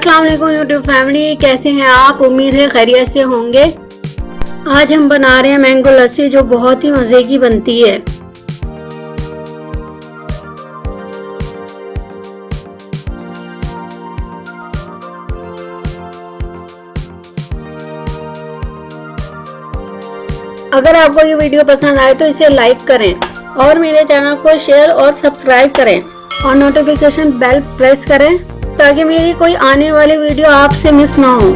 अस्सलाम वालेकुम YouTube family, कैसे हैं आप? उम्मीद है खैरियत से होंगे। आज हम बना रहे हैं मैंगो लस्सी जो बहुत ही मज़े की बनती है। अगर आपको ये वीडियो पसंद आए तो इसे लाइक करें और मेरे चैनल को शेयर और सब्सक्राइब करें और नोटिफिकेशन बेल प्रेस करें ताकि मेरी कोई आने वाली वीडियो आपसे मिस ना हो।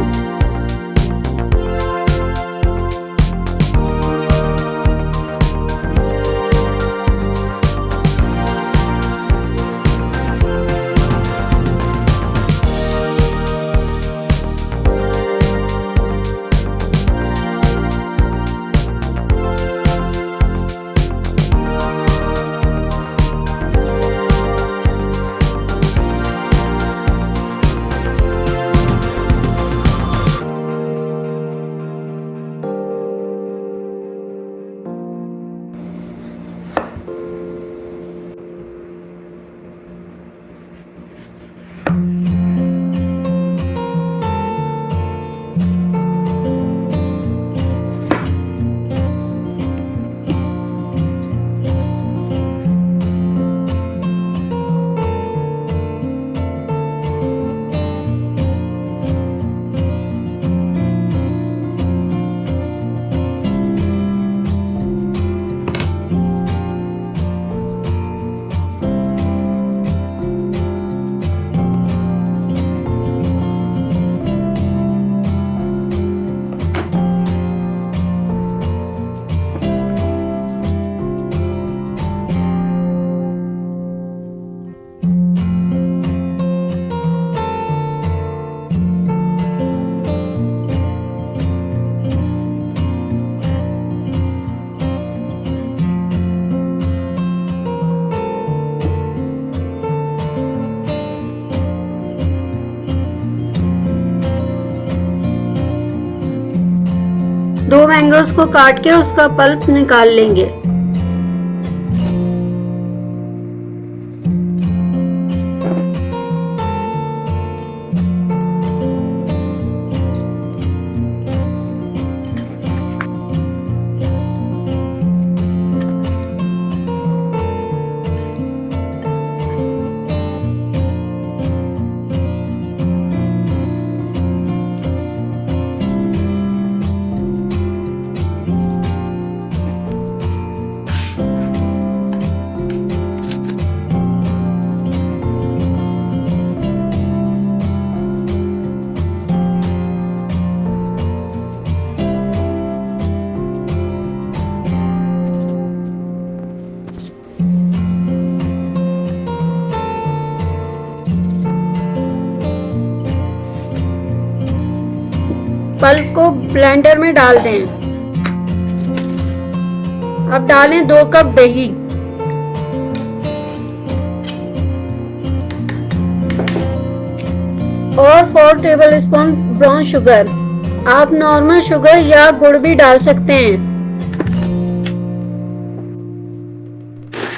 दो मैंगोज को काट के उसका पल्प निकाल लेंगे। पल्प को ब्लेंडर में डाल दें। अब डालें 2 कप दही, और 4 टेबलस्पून ब्राउन शुगर। आप नॉर्मल शुगर या गुड़ भी डाल सकते हैं।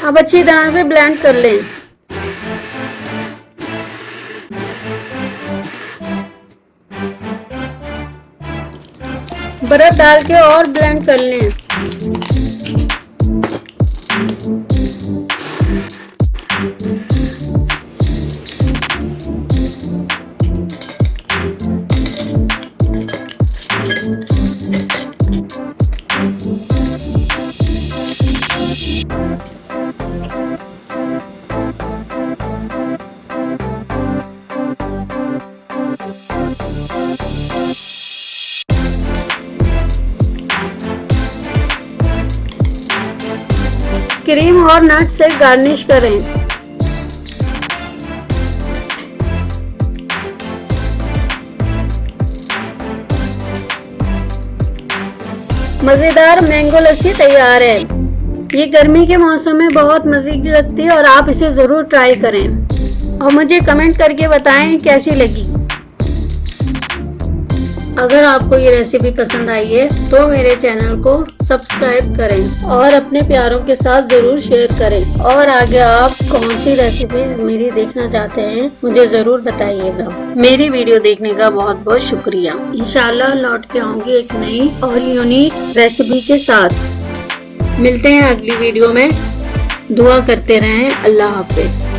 अब अच्छी तरह से ब्लेंड कर लें। बर्फ डाल के और ब्लेंड कर लें। क्रीम और नट से गार्निश करें। मजेदार मैंगो लस्सी तैयार है। ये गर्मी के मौसम में बहुत मजे की लगती है और आप इसे जरूर ट्राई करें और मुझे कमेंट करके बताएं कैसी लगी। अगर आपको ये रेसिपी पसंद आई है तो मेरे चैनल को सब्सक्राइब करें और अपने प्यारों के साथ जरूर शेयर करें। और आगे आप कौन सी रेसिपी मेरी देखना चाहते हैं मुझे जरूर बताइएगा। मेरी वीडियो देखने का बहुत बहुत शुक्रिया। इंशाल्लाह लौट के आऊंगी एक नई और यूनिक रेसिपी के साथ। मिलते हैं अगली वीडियो में। दुआ करते रहें। अल्लाह हाफिज।